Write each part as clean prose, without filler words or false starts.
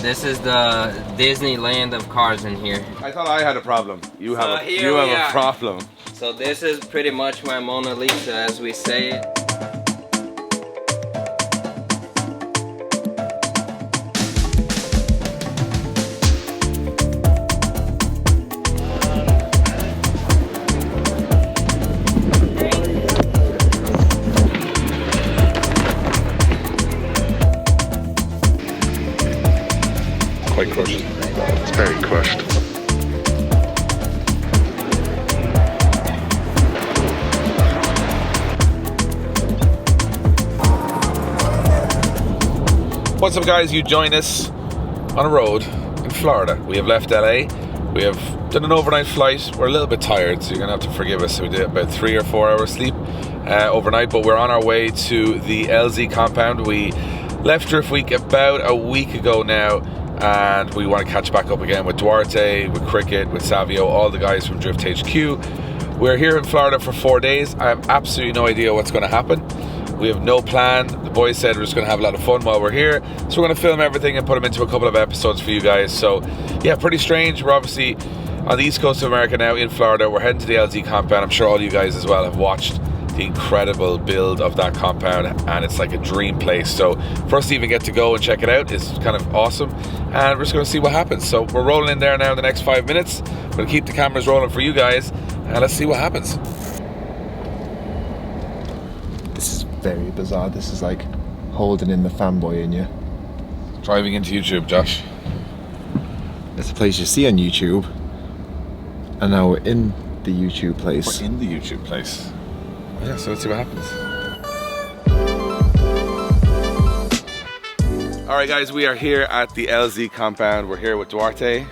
this is the Disneyland of cars in here. I thought I had a problem. You have a problem. So this is pretty much my Mona Lisa, as we say it. Quite crushed. It's very crushed. What's up, guys? You join us on a road in Florida. We have left LA. We have done an overnight flight. We're a little bit tired, so you're gonna have to forgive us. We did about 3 or 4 hours sleep overnight, but we're on our way to the LZ compound. We left Drift Week about a week ago now, and we want to catch back up again with Duarte, with Cricket, with Savio, all the guys from Drift HQ. We're here in Florida for 4 days. I have absolutely no idea what's going to happen. We have no plan. The boys said we're just going to have a lot of fun while we're here, so we're going to film everything and put them into a couple of episodes for you guys. So yeah, pretty strange. We're obviously on the east coast of America now in Florida. We're heading to the LZ compound. I'm sure all you guys as well have watched the incredible build of that compound, and it's like a dream place. So for us to even get to go and check it out is kind of awesome, and we're just going to see what happens. So we're rolling in there now in the next 5 minutes. We're going to keep the cameras rolling for you guys, and let's see what happens. This is very bizarre. This is like holding in the fanboy in you. Driving into YouTube, Josh. It's a place you see on YouTube, and now we're in the YouTube place. We're in the YouTube place. Yeah, so let's see what happens. Alright guys, we are here at the LZ compound. We're here with Duarte.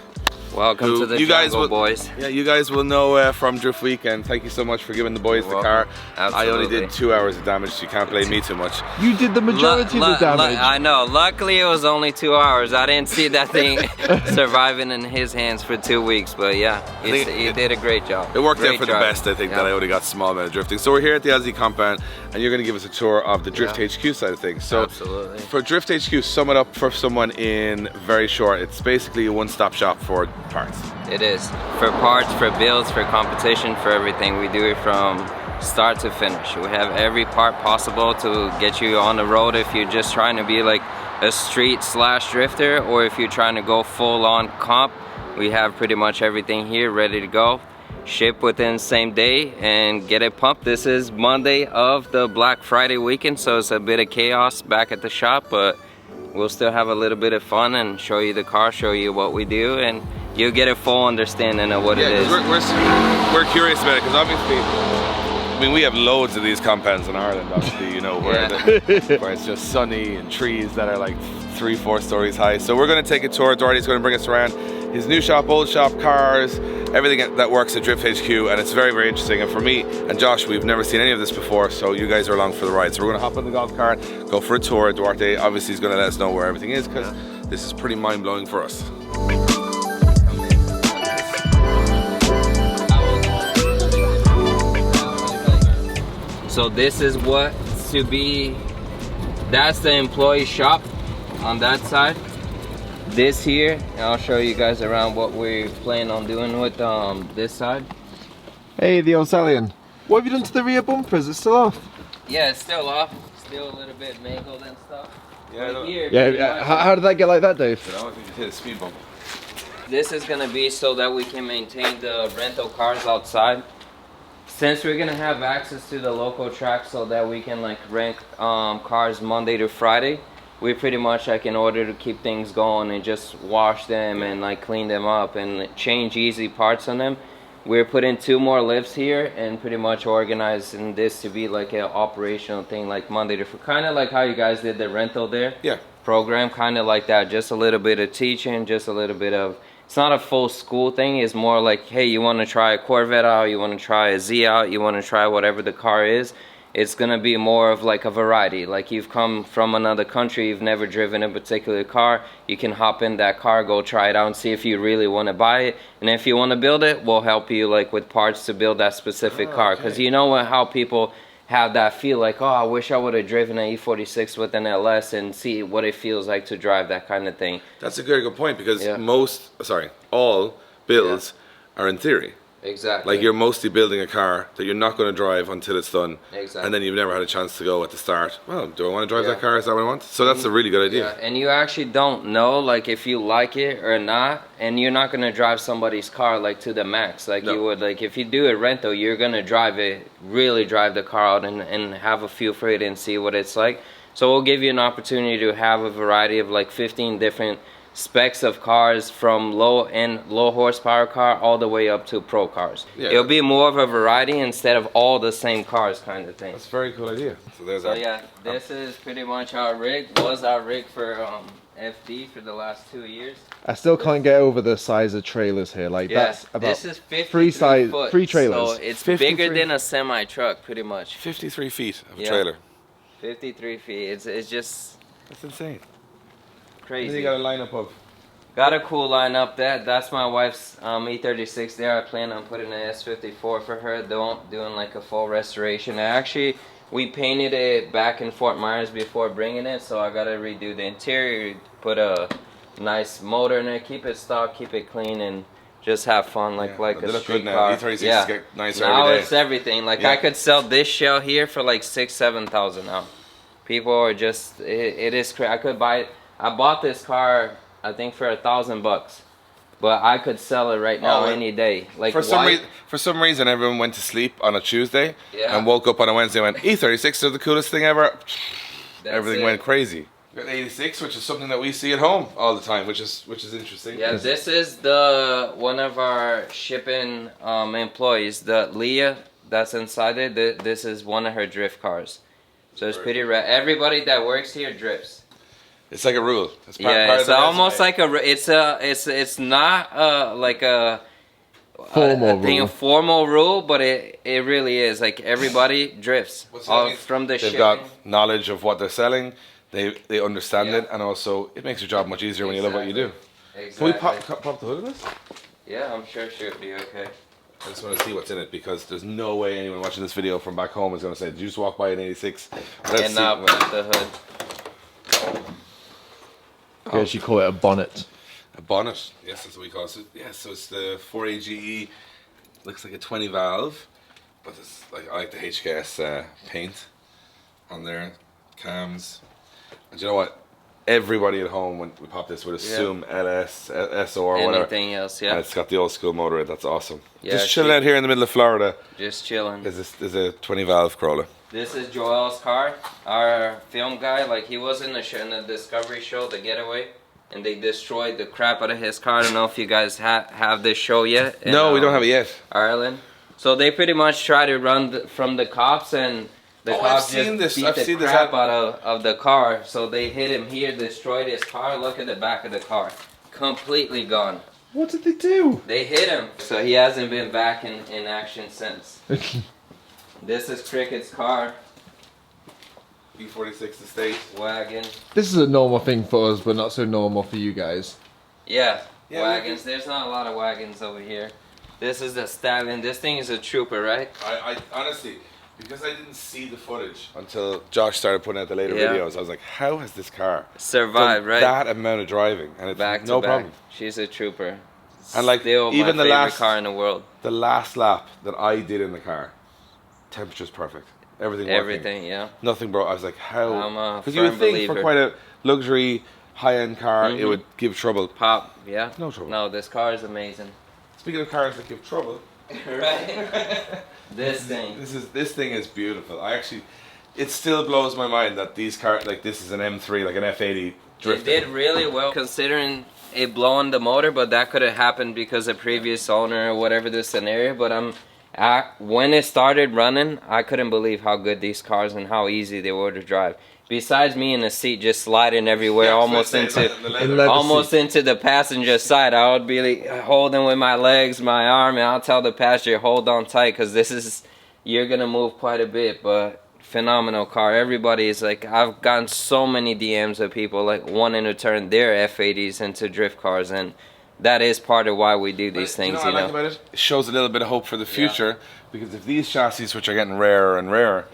Welcome to the jungle, boys. Yeah, you guys will know from Drift Week, and thank you so much for giving the boys the car. Absolutely. I only did 2 hours of damage, so you can't blame me too much. You did the majority of the damage. I know. Luckily, it was only 2 hours. I didn't see that thing surviving in his hands for 2 weeks, but yeah, he did a great job. It worked out for the best, I think, that I only got small amount of drifting. So we're here at the LZ compound, and you're going to give us a tour of the Drift HQ side of things. So absolutely. For Drift HQ, sum it up for someone in very short. It's basically a one-stop shop for parts. It is. For parts, for builds, for competition, for everything. We do it from start to finish. We have every part possible to get you on the road if you're just trying to be like a street / drifter, or if you're trying to go full on comp. We have pretty much everything here ready to go. Ship within the same day and get it pumped. This is Monday of the Black Friday weekend, so it's a bit of chaos back at the shop, but we'll still have a little bit of fun and show you the car, show you what we do, and you'll get a full understanding of what it is. We're curious about it, because obviously, I mean, we have loads of these compounds in Ireland, obviously, you know, where, where it's just sunny and trees that are like 3 or 4 stories high. So we're going to take a tour. Duarte's going to bring us around his new shop, old shop, cars, everything that works at Drift HQ, and it's very, very interesting. And for me and Josh, we've never seen any of this before, so you guys are along for the ride. So we're going to hop on the golf cart, go for a tour. Duarte obviously is going to let us know where everything is, because this is pretty mind-blowing for us. So this is what to be, that's the employee shop on that side. This here, and I'll show you guys around what we plan on doing with this side. Hey, the Australian. What have you done to the rear bumper? Is it still off? Yeah, it's still off. Still a little bit mangled and stuff. How did that get like that, Dave? I don't think you hit a speed bump. This is gonna be so that we can maintain the rental cars outside. Since we're gonna have access to the local track so that we can like rent cars Monday to Friday, we pretty much, like, in order to keep things going and just wash them and like clean them up and change easy parts on them, we're putting 2 more lifts here and pretty much organizing this to be like an operational thing, like Monday to Friday, kind of like how you guys did the rental there. Yeah. Program, kind of like that. Just a little bit of teaching, just a little bit of, it's not a full school thing. It's more like, hey, you want to try a Corvette out, you want to try a Z out, you want to try whatever the car is. It's gonna be more of like a variety. Like, you've come from another country, you've never driven a particular car, you can hop in that car, go try it out and see if you really want to buy it. And if you want to build it, we'll help you like with parts to build that specific car. Because you know how people have that feel like, oh, I wish I would have driven an E46 with an LS and see what it feels like to drive that kind of thing. That's a very good point, because all builds are in theory. Exactly. Like, you're mostly building a car that you're not going to drive until it's done. Exactly. And then you've never had a chance to go at the start, well, do I want to drive that car? Is that what I want? So that's a really good idea. Yeah, and you actually don't know, like, if you like it or not, and you're not going to drive somebody's car, like, to the max. Like, you would, like, if you do a rental, you're going to drive it, really drive the car out and have a feel for it and see what it's like. So we'll give you an opportunity to have a variety of, like, 15 different specs of cars, from low horsepower car all the way up to pro cars. Yeah. It'll be more of a variety instead of all the same cars kind of thing. That's a very cool idea. So yeah, this is pretty much our rig. Was our rig for FD for the last 2 years. I still can't get over the size of trailers here. Like, that's about this is 53 foot, three trailers. so it's bigger than a semi truck, pretty much. 53 feet of a trailer. 53 feet. It's just, that's insane. Crazy. And you got a lineup of. Got a cool lineup. That's my wife's E36 there. I plan on putting an S54 for her. Doing like a full restoration. Actually, we painted it back in Fort Myers before bringing it, so I gotta redo the interior, put a nice motor in it, keep it stock, keep it clean, and just have fun like a street car. E36 get nicer now every day. It's everything. Like I could sell this shell here for like 6,000-7,000 now. People are just it is crazy. I could buy it. I bought this car, I think, for $1,000, but I could sell it right now any day. Like for some reason, everyone went to sleep on a Tuesday and woke up on a Wednesday and went, E36 is the coolest thing ever. Everything went crazy. We got 86, which is something that we see at home all the time, which is interesting. Yeah, this is one of our shipping employees, the Leah that's inside it. This is one of her drift cars, so it's pretty rare. Everybody that works here drifts. It's like a rule. It's almost like it's not like a formal rule, but it really is. Like everybody drifts from the shipping. They've got knowledge of what they're selling. They understand it, and also it makes your job much easier when you love what you do. Can we pop the hood of this? Yeah, I'm sure she'll be okay. I just want to see what's in it, because there's no way anyone watching this video from back home is going to say, did you just walk by an 86? And not with the hood. I guess you call it a bonnet. A bonnet, yes, that's what we call it. So, yeah, so it's the 4AGE. Looks like a 20 valve, but it's like, I like the HKS paint on there, cams. And you know what? Everybody at home, when we pop this, would assume LS, SO, or whatever. Anything else, And it's got the old school motor in it. That's awesome. Yeah, just chilling out here in the middle of Florida. Just chilling. There's a 20 valve Corolla. This is Joel's car, our film guy. Like, he was in the Discovery show, The Getaway, and they destroyed the crap out of his car. I don't know if you guys have this show yet. No, we don't have it yet. Ireland. So they pretty much try to run from the cops, and the cops just beat the crap out of the car. So they hit him here, destroyed his car. Look at the back of the car, completely gone. What did they do? They hit him, so he hasn't been back in action since. This is Cricket's car. E46 estate. Wagon. This is a normal thing for us, but not so normal for you guys. Yeah, wagons. There's not a lot of wagons over here. This is the Stallion. This thing is a trooper, right? I honestly, because I didn't see the footage until Josh started putting out the later videos, I was like, how has this car survived, right? That amount of driving, and it's back no to problem. Back. She's a trooper. And like, still even my the favorite car in the world. The last lap that I did in the car, temperature's perfect. Everything, yeah. Nothing broke. I was like, how? Because you would think for quite a luxury, high-end car, it would give trouble. Pop, yeah. No trouble. No, this car is amazing. Speaking of cars that give trouble, right? This thing is beautiful. It still blows my mind that these cars, like this is an M3, like an F80 drifting. It did really well considering it blowing the motor, but that could have happened because of previous owner or whatever the scenario. But when it started running, I couldn't believe how good these cars and how easy they were to drive. Besides me in the seat just sliding everywhere, almost into the passenger side, I would be like, holding with my legs, my arm, and I'll tell the passenger, hold on tight, because you're gonna move quite a bit. But phenomenal car. Everybody is like, I've gotten so many DMs of people like wanting to turn their F80s into drift cars, and that is part of why we do these things. You know what I like about it? It shows a little bit of hope for the future, because if these chassis, which are getting rarer and rarer,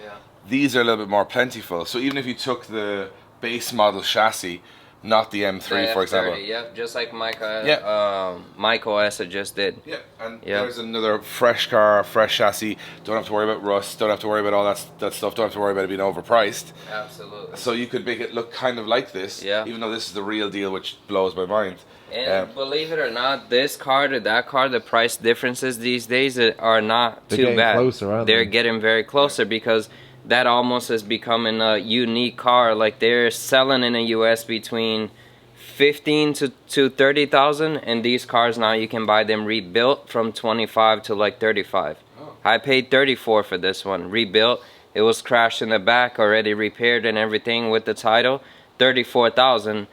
These are a little bit more plentiful. So even if you took the base model chassis, not the M3, The for F30, example. Yep, just like Michael S just did. Yeah, and Yeah. there's another fresh car, fresh chassis. Don't have to worry about rust. Don't have to worry about all that stuff. Don't have to worry about it being overpriced. Absolutely. So you could make it look kind of like this, Yeah. even though this is the real deal, which blows my mind. And believe it or not, this car to that car, the price differences these days are not They're too getting bad. closer, aren't They're they? getting very closer because that almost is becoming a unique car. Like they're selling in the US between 15 to 30,000, and these cars now you can buy them rebuilt from 25 to like 35. Oh. I paid 34 for this one, rebuilt. It was crashed in the back, already repaired and everything with the title. 34,000.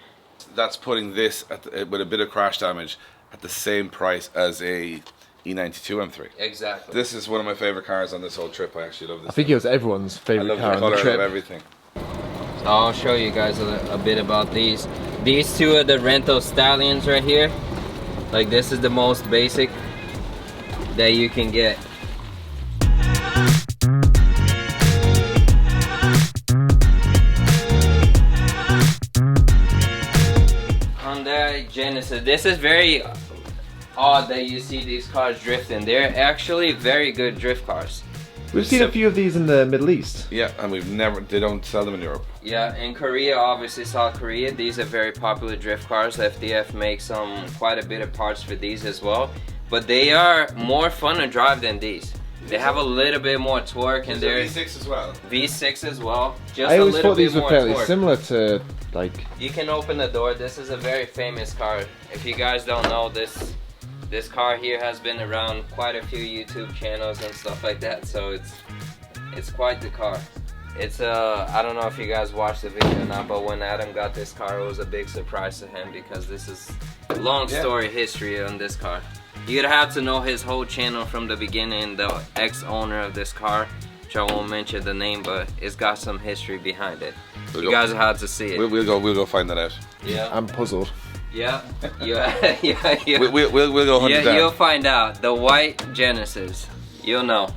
That's putting this with a bit of crash damage at the same price as a E92 M3. Exactly. This is one of my favorite cars on this whole trip. I actually love this. I think it was everyone's I favorite love car the on the color trip. of everything. So I'll show you guys a bit about these. These two are the rental stallions right here. Like this is the most basic that you can get. Hyundai Genesis. This is very odd that you see these cars drifting. They're actually very good drift cars. We've seen a few of these in the Middle East. Yeah, and they don't sell them in Europe. Yeah, in Korea, obviously South Korea, these are very popular drift cars. FDF makes quite a bit of parts for these as well. But they are more fun to drive than these. They have a little bit more torque and they're V6 as well. V6 as well. Just I a always little thought bit these were more fairly torque. similar to, like... You can open the door. This is a very famous car. If you guys don't know, this car here has been around quite a few YouTube channels and stuff like that. So it's quite the car. It's I don't know if you guys watched the video or not, but when Adam got this car, it was a big surprise to him because this is long story history on this car. You'd have to know his whole channel from the beginning, the ex-owner of this car, which I won't mention the name, but it's got some history behind it. You guys will have to see it. We'll go find that out. Yeah. I'm puzzled. Yeah. Yeah. Yeah. We'll go hunt it down. You'll find out. The white Genesis. You'll know.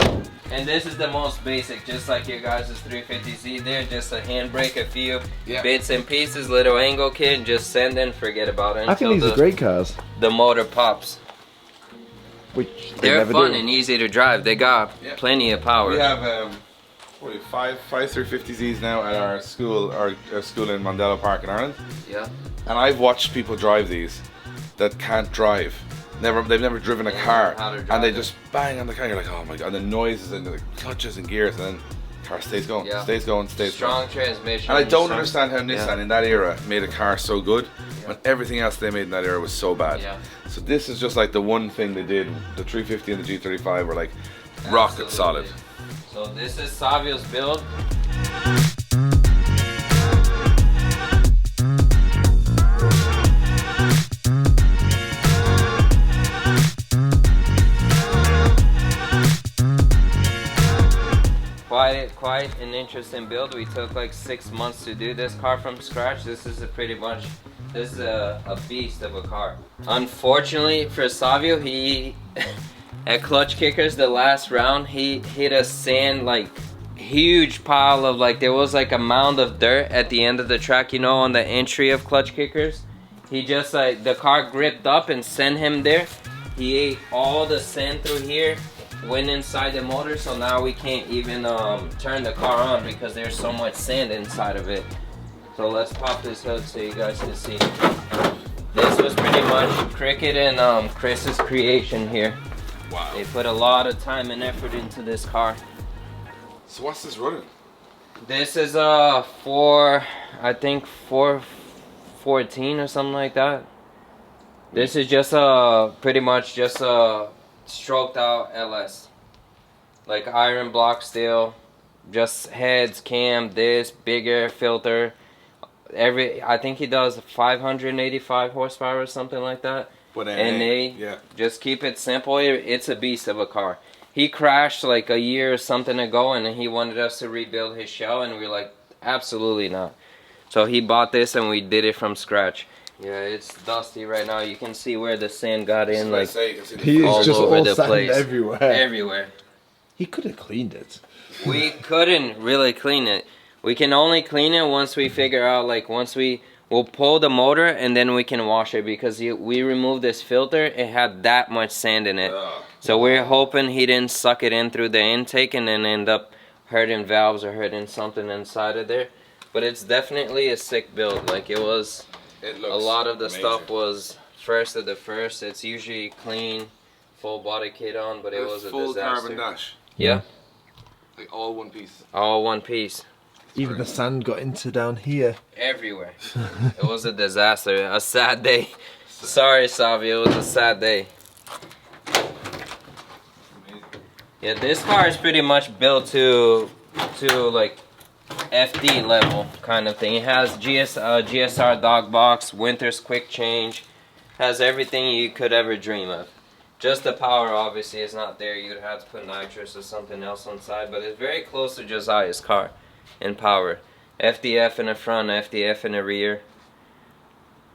And this is the most basic, just like your guys' 350Z there, just a handbrake, a few bits and pieces, little angle kit, just send and forget about it. I think these are great cars. The motor pops. Which They're never fun do. and easy to drive. They got plenty of power. We have five 350Zs now at our school in Mondello Park in Ireland. Yeah. And I've watched people drive these that can't drive. They've never driven a car, and they just bang on the car. You're like, oh my god! And the noises and the clutches and gears, and then the car stays going, stays going, stays Strong going. transmission. And I don't understand how Nissan in that era made a car so good when everything else they made in that era was so bad. Yeah. So this is just like the one thing they did. The 350 and the G35 were like rocket solid. So this is Savio's build. Quite an interesting build. We took like 6 months to do this car from scratch. This is a beast of a car. Unfortunately for Savio, he at clutch kickers the last round he hit a sand like huge pile of like there was like a mound of dirt at the end of the track, you know, on the entry of clutch kickers. He just like the car gripped up and sent him there. He ate all the sand through here, went inside the motor, so now we can't even turn the car on because there's so much sand inside of it. So let's pop this hood so you guys can see. This was pretty much Cricket and Chris's creation here. Wow. They put a lot of time and effort into this car. So what's this running? This is I think 414 or something like that. This is just pretty much just a stroked out LS, like iron block steel, just heads, cam, this bigger filter. I think he does 585 horsepower or something like that. But NA, just keep it simple. It's a beast of a car. He crashed like a year or something ago, and he wanted us to rebuild his shell, and we were like, absolutely not. So he bought this, and we did it from scratch. Yeah, it's dusty right now. You can see where the sand got in, like He is all just over all the sand place. everywhere. Everywhere. He could have cleaned it. We couldn't really clean it. We can only clean it once we figure out, like, we'll pull the motor and then we can wash it, because we removed this filter. It had that much sand in it. So we're hoping he didn't suck it in through the intake and then end up hurting valves or hurting something inside of there. But it's definitely a sick build. Like, it looks a lot of the amazing. stuff was first of the first. It's usually clean, full body kit on, but it was a full disaster. carbon dash. Yeah. Like all one piece. All one piece. Even the sand got into down here. Everywhere. It was a disaster. A sad day. Sorry, Savio. It was a sad day. Yeah, this car is pretty much built to like FD level kind of thing. It has GSR dog box, winter's quick change, has everything you could ever dream of. Just the power obviously is not there. You'd have to put nitrous or something else on side, but it's very close to Josiah's car in power. FDF in the front, FDF in the rear.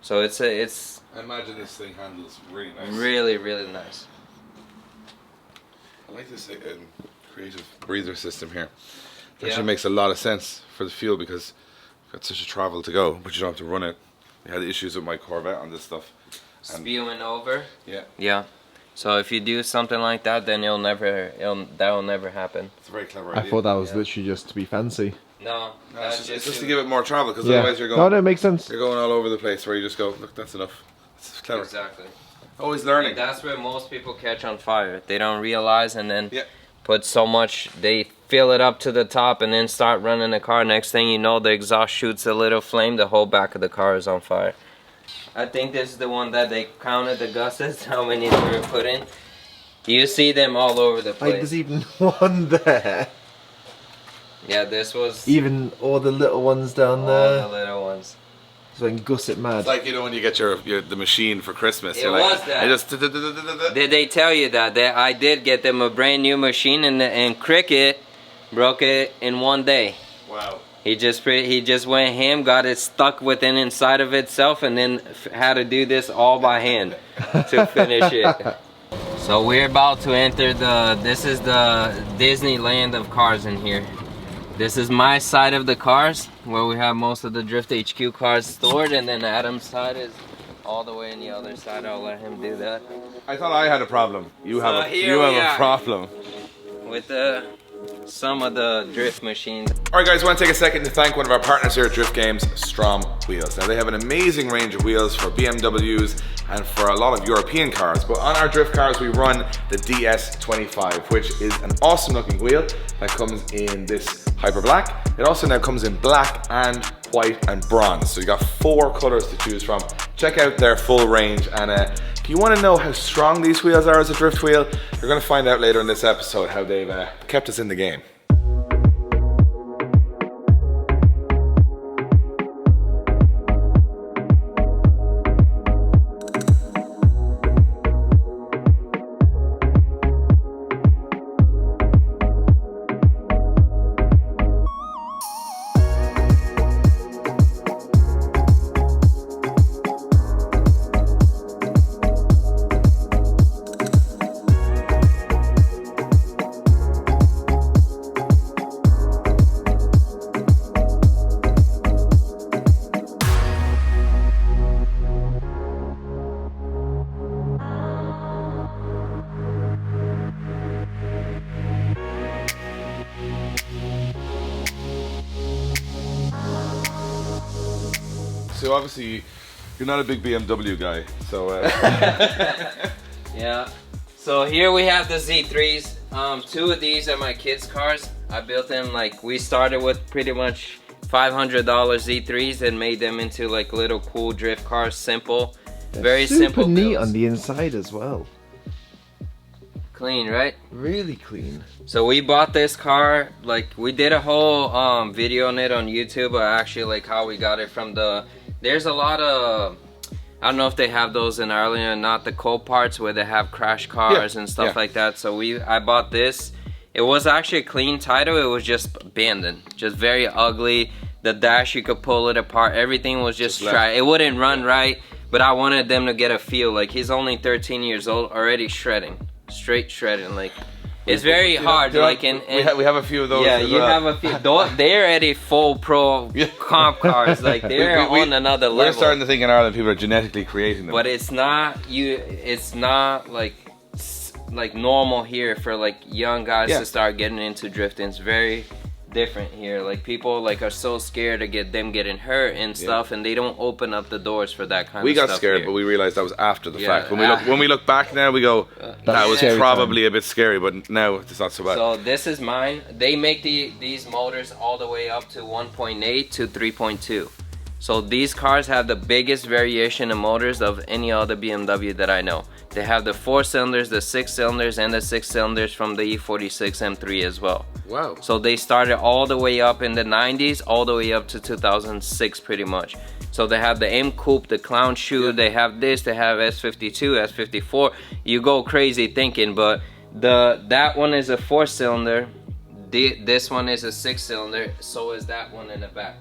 So it's I imagine this thing handles really nice. really, really nice. I like this creative breather system here. It Yeah. actually makes a lot of sense for the fuel, because you've got such a travel to go, but you don't have to run it. I had issues with my Corvette on this stuff. Spewing over. Yeah, Yeah. So if you do something like that, then that will never happen. it's a very clever I idea. thought that was Yeah. literally just to be fancy. No, No, that's it's just to give it more travel, because Yeah. otherwise you're No, going, that makes sense. you're going all over the place where you just go, look, that's enough. It's clever. Exactly. Always learning. That's where most people catch on fire. They don't realize, and then Yeah. put so much, they fill it up to the top and then start running the car. Next thing you know, the exhaust shoots a little flame, the whole back of the car is on fire. I think this is the one that they counted the guses, how many they were put in. You see them all over the Like, place. there's even one there. Yeah, this was Even all the little ones down all there. the little ones. So I can Gus it mad. It's like, you know, when you get the machine for Christmas. It you're like, was that. I just Did they tell you that I did get them a brand new machine, and Cricket broke it in one day. Wow. He just went ham, got it stuck within inside of itself, and then had to do this all by hand to finish it. So we're about to enter this is the Disneyland of cars in here. This is my side of the cars, where we have most of the Drift HQ cars stored, and then Adam's side is all the way on the other side. I'll let him do that. I thought I had a problem. You So have here we a are. problem. With some of the drift machines. Alright guys, I want to take a second to thank one of our partners here at Drift Games, Strom Wheels. Now they have an amazing range of wheels for BMWs and for a lot of European cars, but on our drift cars we run the DS25, which is an awesome looking wheel that comes in this hyper black. It also now comes in black and white and bronze, so you got 4 colors to choose from. Check out their full range, and if you want to know how strong these wheels are as a drift wheel, you're going to find out later in this episode how they've kept us in the game. So obviously you're not a big BMW guy, so Yeah. So here we have the Z3s. 2 of these are my kids' cars. I built them, like, we started with pretty much $500 Z3s and made them into like little cool drift cars, simple. Very simple Super neat builds. on the inside as well. Clean, right? Really clean. So we bought this car, like, we did a whole video on it on YouTube, actually, like how we got it from there's a lot of, I don't know if they have those in Ireland or not, the co-parts where they have crash cars and stuff like that. So I bought this. It was actually a clean title, it was just abandoned, just very ugly. The dash, you could pull it apart, everything was just dry. It wouldn't run right, but I wanted them to get a feel, like he's only 13 years old, already shredding. Straight shredding, like It's very hard. Like we have a few of those. Yeah, as you well. have a few. They're already full pro comp cars. Like they're on another level. We're starting to think in Ireland people are genetically creating them. But it's not It's not like normal here for like young guys to start getting into drifting. It's very different here. Like people like are so scared to getting hurt and stuff, and they don't open up the doors for that kind of stuff. We got scared, here. but we realized that was after the fact. When we look back now, we go, that was probably a bit scary, but now it's not so bad. So this is mine. They make these motors all the way up to 1.8 to 3.2. So these cars have the biggest variation in motors of any other BMW that I know. They have the 4 cylinders, the 6 cylinders, and the 6 cylinders from the E46 M3 as well. Wow. So they started all the way up in the 90s, all the way up to 2006 pretty much. So they have the M Coupe, the Clown Shoe, they have this, they have S52, S54. You go crazy thinking, but that one is a 4 cylinder. This one is a 6 cylinder, so is that one in the back.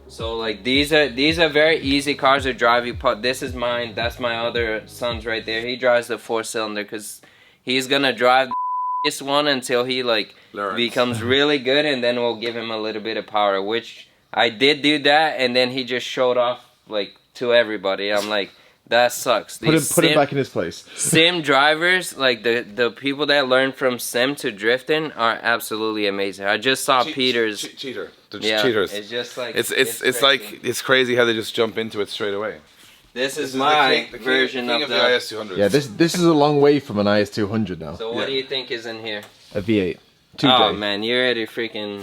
So like these are very easy cars to drive. This is mine. That's my other son's right there. He drives the 4 cylinder because he's gonna drive this one until he like becomes really good, and then we'll give him a little bit of power. Which I did do that, and then he just showed off like to everybody. I'm like, that sucks. Put him back in his place. Sim drivers, like the people that learn from sim to drifting, are absolutely amazing. I just saw Peter's cheater. They're cheaters. It's just like it's crazy how they just jump into it straight away. This is my version of the IS200. Yeah, this is a long way from an IS200 now. So what do you think is in here? A V8. 2J. Oh man, you already freaking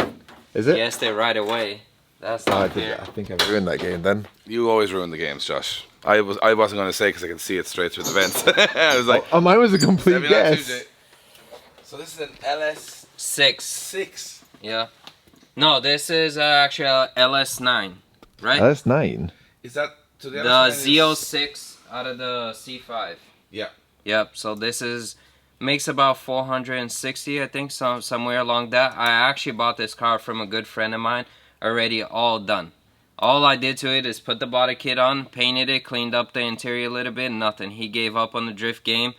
guessed it right away. That's not fair. I think I ruined that game then. You always ruin the games, Josh. I wasn't going to say because I can see it straight through the vents. I was like, oh, mine was a complete guess. So this is an LS6. Yeah. No, this is actually a LS9, right? LS9. Is that the Z06 out of the C5? Yeah. Yep. So this makes about 460, I think, somewhere along that. I actually bought this car from a good friend of mine, already all done. All I did to it is put the body kit on, painted it, cleaned up the interior a little bit, nothing. He gave up on the drift game.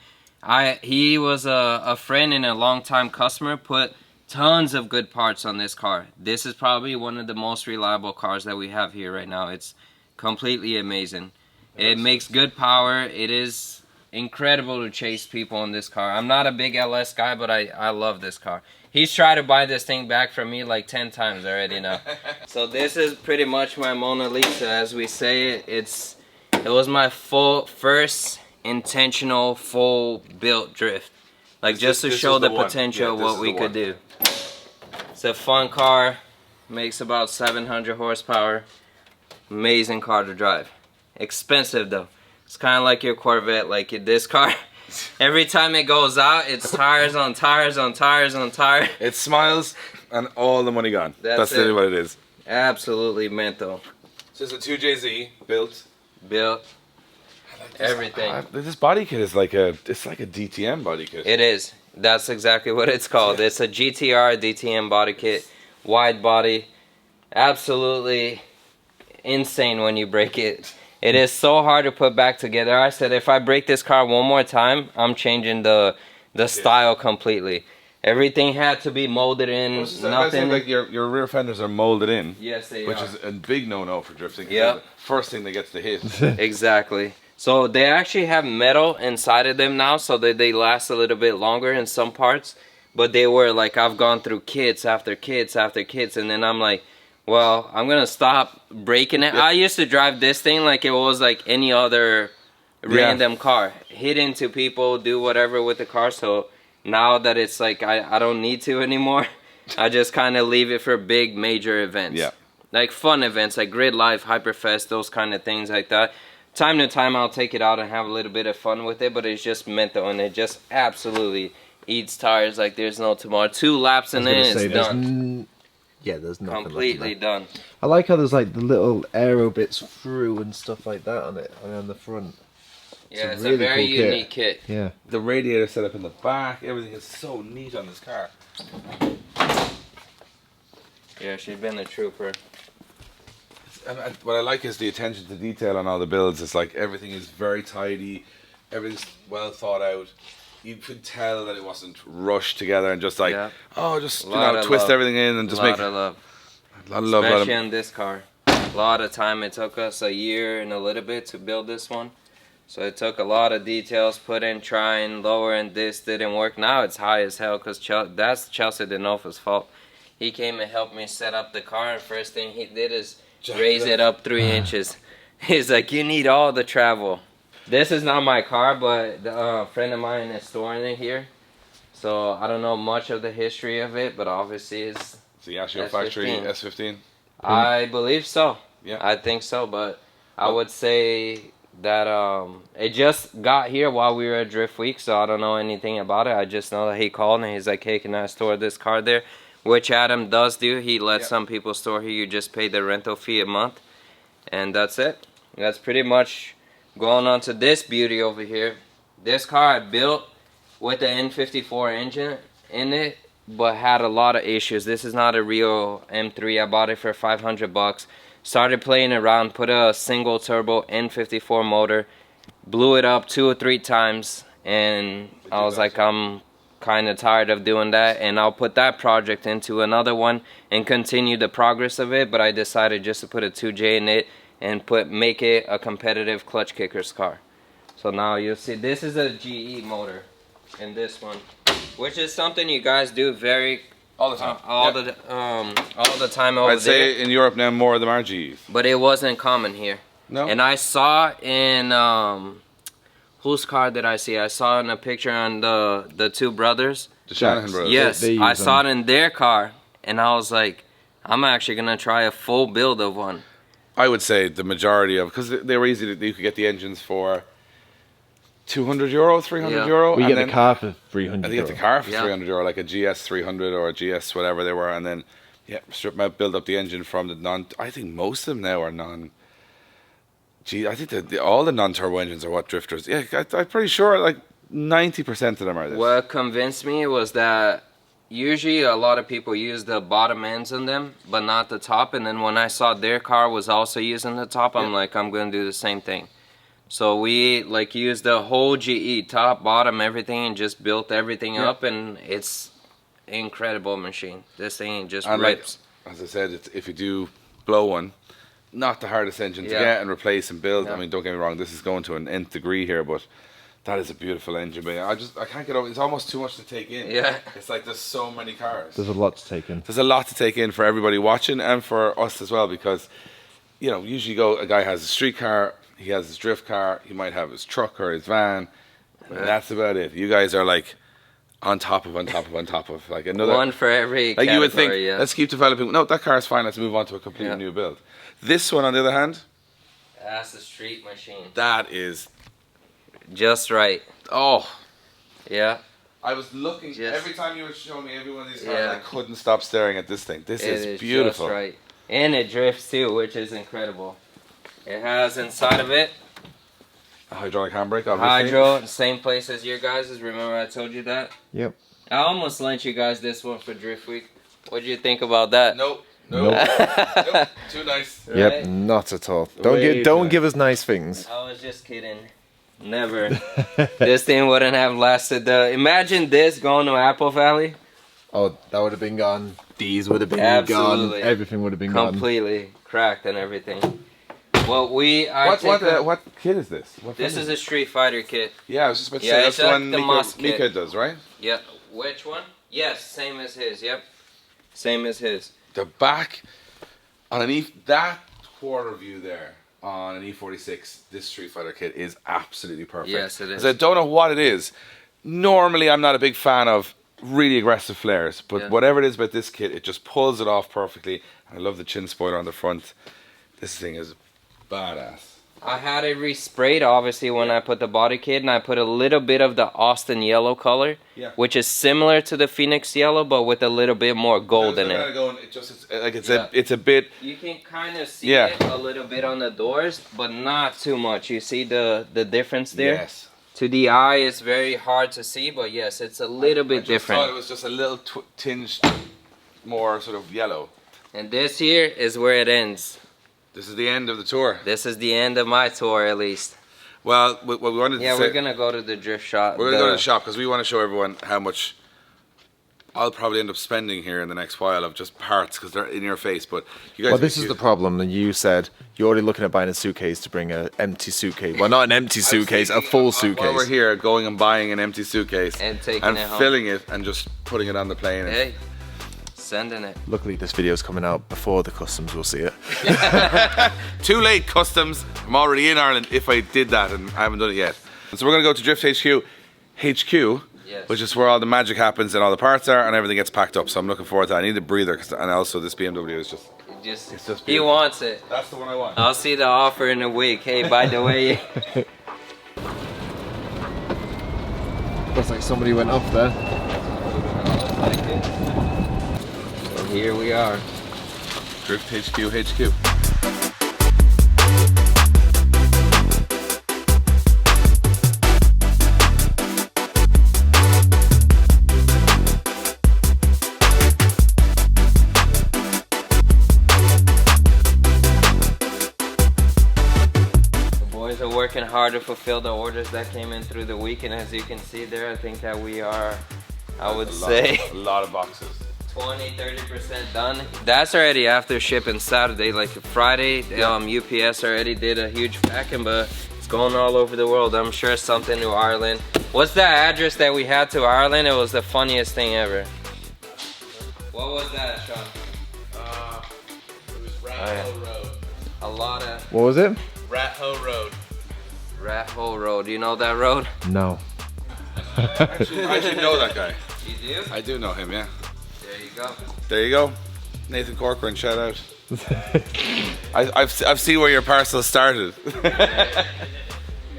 He was a friend and a long-time customer, put tons of good parts on this car. This is probably one of the most reliable cars that we have here right now. It's completely amazing. It makes good power. It is incredible to chase people in this car. I'm not a big LS guy, but I love this car. He's tried to buy this thing back from me like 10 times already now. So this is pretty much my Mona Lisa, as we say it. It was my first intentional full built drift. Like just to show the potential of what we could do. It's a fun car, makes about 700 horsepower. Amazing car to drive. Expensive though. It's kind of like your Corvette. Like this car, every time it goes out, it's tires on tires on tires on tires. It smiles and all the money gone. That's really what it is. Absolutely mental. So it's a 2JZ built. Everything. This body kit is like a DTM body kit. It is. That's exactly what it's called. It's a GTR DTM body kit, wide body. Absolutely insane when you break it. It is so hard to put back together. I said if I break this car one more time, I'm changing the style completely. Everything had to be molded in. Nothing. Like your rear fenders are molded in. Yes, they are. Which is a big no-no for drifting. Yeah. First thing that gets to hit. Exactly. So they actually have metal inside of them now, so that they last a little bit longer in some parts. But they were like, I've gone through kits after kits after kits, and then I'm like, well, I'm gonna stop breaking it. Yeah. I used to drive this thing like it was like any other random car. Hit into people, do whatever with the car. So now that it's like I don't need to anymore, I just kind of leave it for big major events. Yeah. Like fun events like Grid Life, Hyperfest, those kind of things like that. Time to time I'll take it out and have a little bit of fun with it, but it's just mental and it just absolutely eats tires like there's no tomorrow. 2 laps and then it's done. There's nothing completely done. I like how there's like the little aero bits through and stuff like that on it, on the front. Yeah, it's a very unique kit. Yeah. The radiator set up in the back, everything is so neat on this car. Yeah, she's been a trooper. And what I like is the attention to detail on all the builds. It's like everything is very tidy, everything's well thought out. you could tell that it wasn't rushed together and just like, Yeah. oh, just Lot of twist love. everything in and just make Lot of love. a lot of love. Especially on this car. A lot of time. It took us a year and a little bit to build this one. So it took a lot of details put in, trying, lowering. This didn't work. Now it's high as hell because that's Chelsea Denofa's fault. He came and helped me set up the car, and first thing he did is raise it up 3 inches. He's like, you need all the travel. This is not my car, but a friend of mine is storing it here. So I don't know much of the history of it, but obviously it's So you actually factory S15? I believe so. Yeah. I think so, but I would say that it just got here while we were at Drift Week, so I don't know anything about it. I just know that he called and he's like, hey, can I store this car there? Which Adam does do. He lets some people store here. You just pay the rental fee a month, and that's it. That's pretty much going on to this beauty over here. This car I built with the N54 engine in it, but had a lot of issues. This is not a real M3. I bought it for 500 bucks. Started playing around, put a single turbo N54 motor, blew it up 2 or 3 times, and I was like, I'm kind of tired of doing that, and I'll put that project into another one and continue the progress of it. But I decided just to put a 2J in it and make it a competitive clutch kickers car. So now you'll see this is a GE motor in this one, which is something you guys do very All the time. all the time over I'd say in Europe now more of them are GEs. but it wasn't common here. No? And I saw in whose car did I see? I saw in a picture on the 2 brothers. The Shanahan brothers. Yes, They I use saw it them. in their car, and I was like, I'm actually gonna try a full build of one. I would say the majority of, because they were easy, you could get the engines for €200, €300. We and get then, the car for 300 I think get the car for Yeah. €300, like a GS 300 or a GS whatever they were, and then strip them out, build up the engine from the non. I think most of them now are non. I think that all the non-turbo engines are what drifters. Yeah, I'm pretty sure like 90% of them are this. What convinced me was that usually a lot of people use the bottom ends on them, but not the top. And then when I saw their car was also using the top, I'm like, I'm gonna do the same thing. So we like used the whole GE, top, bottom, everything, and just built everything up, and it's incredible machine. This thing just And rips. like, as I said, if you do blow one, not the hardest engine to get and replace and build. I mean, don't get me wrong, this is going to an nth degree here, but that is a beautiful engine. But I can't get over. It's almost too much to take in. Yeah. It's like there's so many cars. There's a lot to take in. There's a lot to take in for everybody watching and for us as well, because usually a guy has a street car, he has his drift car, he might have his truck or his van, and that's about it. You guys are like on top of like another One for every like you would think, category, yeah. let's keep developing. No, that car is fine, let's move on to a completely new build. This one, on the other hand, That's the street machine. that is, Just right. oh, Yeah. I was looking, Just- every time you were showing me every one of these cars, Yeah. I couldn't stop staring at this thing. This It is beautiful. Just right. And it drifts too, which is incredible. It has inside of it A hydraulic handbrake, obviously. hydro, same place as your guys's. Remember I told you that? Yep. I almost lent you guys this one for Drift Week. What do you think about that? Nope. Nope. Nope. Too nice. Yep, Right? not at all. Way Don't too give us nice things. I was just kidding. Never. This thing wouldn't have lasted. Imagine this going to Apple Valley. Oh, that would have been gone. These would have been Absolutely. gone. Everything would have been gone. Completely cracked and everything. Well, What kit is this? This is a Street Fighter kit. Yeah, I was just about to Yeah, say, that's it's the like one the Moss kit. Mika does, right? Yep. Which one? Yes, same as his. Yep. Same as his. The back on that quarter view there on an E46, this Street Fighter kit is absolutely perfect. Yes, it is. 'Cause I don't know what it is. Normally, I'm not a big fan of really aggressive flares, but whatever it is about this kit, it just pulls it off perfectly. I love the chin spoiler on the front. This thing is badass. I had it resprayed obviously when I put the body kit, and I put a little bit of the Austin yellow color, which is similar to the Phoenix yellow, but with a little bit more gold in it. It's a bit. You can kind of see it a little bit on the doors, but not too much. You see the difference there? Yes. To the eye, it's very hard to see, but yes, it's a little bit different. I thought it was just a little tinged more sort of yellow. And this here is where it ends. This is the end of the tour. This is the end of my tour, at least. Well, what we wanted to Yeah, say, we're gonna go to the drift shop. we're gonna go to the shop because we want to show everyone how much I'll probably end up spending here in the next while of just parts because they're in your face. But you guys, Well, this is the problem. And you said you're already looking at buying a suitcase to bring an empty suitcase. Well, not an empty suitcase, a full suitcase. While we're here, going and buying an empty suitcase And taking it home. filling it and just putting it on the plane. Hey, sending it. Luckily, this video's coming out before the customs will see it. Too late, customs. I'm already in Ireland if I did that and I haven't done it yet. So we're gonna go to Drift HQ, Yes. which is where all the magic happens and all the parts are and everything gets packed up. So I'm looking forward to that. I need a breather and also this BMW is just. Just, It's just he beautiful. wants it. That's the one I want. I'll see the offer in a week. Hey, by the way, Looks like somebody went up there. so here we are. Drift HQ. Boys are working hard to fulfill the orders that came in through the week, and as you can see there, I think that we are, I would say, A lot of boxes. 20-30% done. That's already after shipping Saturday. Like Friday, UPS already did a huge packing, but it's going all over the world. I'm sure something to Ireland. What's that address that we had to Ireland? It was the funniest thing ever. What was that, Sean? It was Rat Oh, yeah. Hole Road. A lot of What was it? Rat Hole Road. Rat Hole Road. Do you know that road? No. I should know that guy. You do? I do know him, yeah. There you go. There you go. Nathan Corcoran, shout out. I've seen where your parcel started.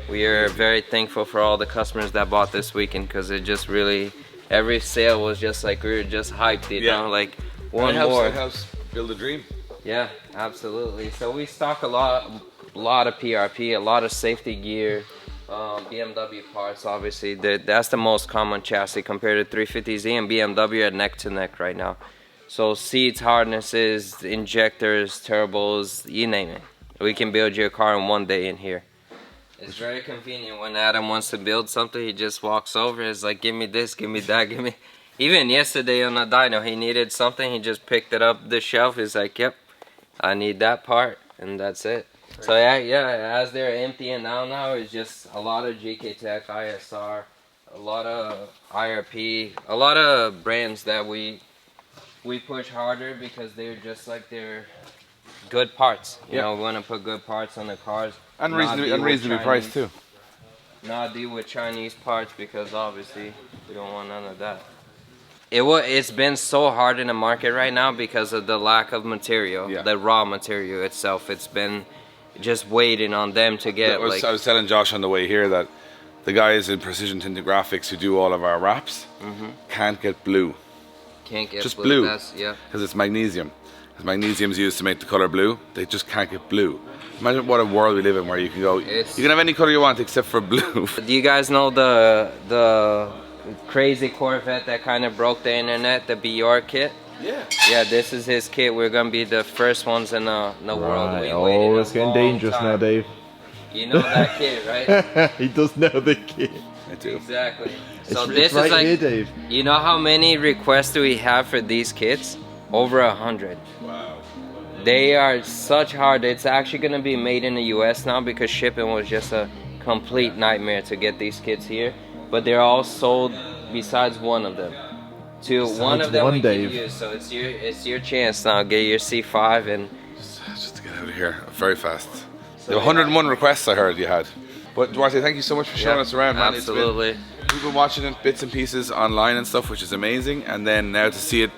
We are very thankful for all the customers that bought this weekend because it just really, every sale was just like we were just hyped, you know, like one more. It helps build a dream. Yeah, absolutely. So we stock a lot of PRP, a lot of safety gear, BMW parts. Obviously, that's the most common chassis compared to 350Z, and BMW are neck to neck right now. So seats, harnesses, injectors, turbos, you name it. We can build your car in one day in here. It's very convenient when Adam wants to build something. He just walks over. It's like, give me this, give me that, give me. Even yesterday on the dyno, he needed something. He just picked it up the shelf. He's like, yep, I need that part, and that's it. So yeah, as they're emptying out now, it's just a lot of GK Tech, ISR, a lot of IRP, a lot of brands that we push harder because they're just like they're good parts. You know, we want to put good parts on the cars. And not deal with reasonably priced Chinese- too. Not deal with Chinese parts because obviously we don't want none of that. It's been so hard in the market right now because of the lack of material, the raw material itself. It's been just waiting on them to get I was telling Josh on the way here that the guys in Precision Tinted Graphics who do all of our wraps can't get blue. Can't get just blue. That's, yeah. Because it's magnesium. Because magnesium is used to make the color blue. They just can't get blue. Imagine what a world we live in where you can go, you can have any color you want except for blue. Do you guys know the crazy Corvette that kind of broke the internet, the BR kit? Yeah. Yeah, this is his kit. We're gonna be the first ones in the world. We waited Oh, a it's getting long dangerous time. now, Dave. You know that kit, right? He does know the kid. I do. Exactly. So It's this right is like, here, Dave. you know how many requests do we have for these kits? Over 100. Wow. They are such hard. It's actually gonna be made in the US now because shipping was just a complete nightmare to get these kits here. But they're all sold besides one of them. One of them one, we Dave. can use. So it's your chance now. Get your C5 and Just to get out of here very fast. So, There were 101 requests I heard you had. But Duarte, thank you so much for showing us around, man. absolutely. We've been watching it bits and pieces online and stuff, which is amazing. And then now to see it,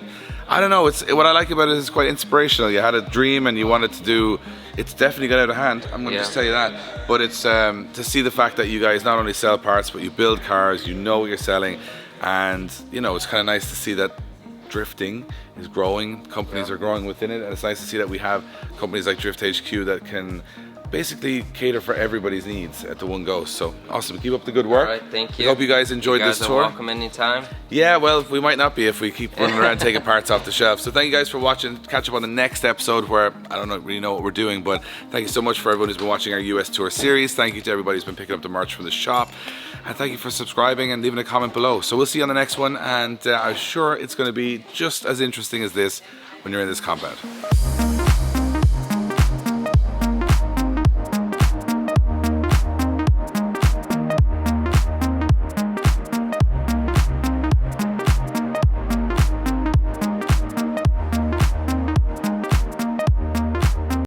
I don't know. What I like about it is it's quite inspirational. You had a dream and you wanted to do. It's definitely got out of hand. I'm going to just tell you that. But it's to see the fact that you guys not only sell parts, but you build cars. You know what you're selling, and you know it's kind of nice to see that drifting is growing. Companies are growing within it, and it's nice to see that we have companies like Drift HQ that can basically cater for everybody's needs at the one go. So awesome, keep up the good work. All right, thank you. I hope you guys enjoyed this tour. You guys are welcome anytime. Yeah, well, we might not be if we keep running around taking parts off the shelf. So thank you guys for watching. Catch up on the next episode where I don't really know what we're doing, but thank you so much for everyone who's been watching our US tour series. Thank you to everybody who's been picking up the merch from the shop. And thank you for subscribing and leaving a comment below. So we'll see you on the next one, and I'm sure it's going to be just as interesting as this when you're in this compound.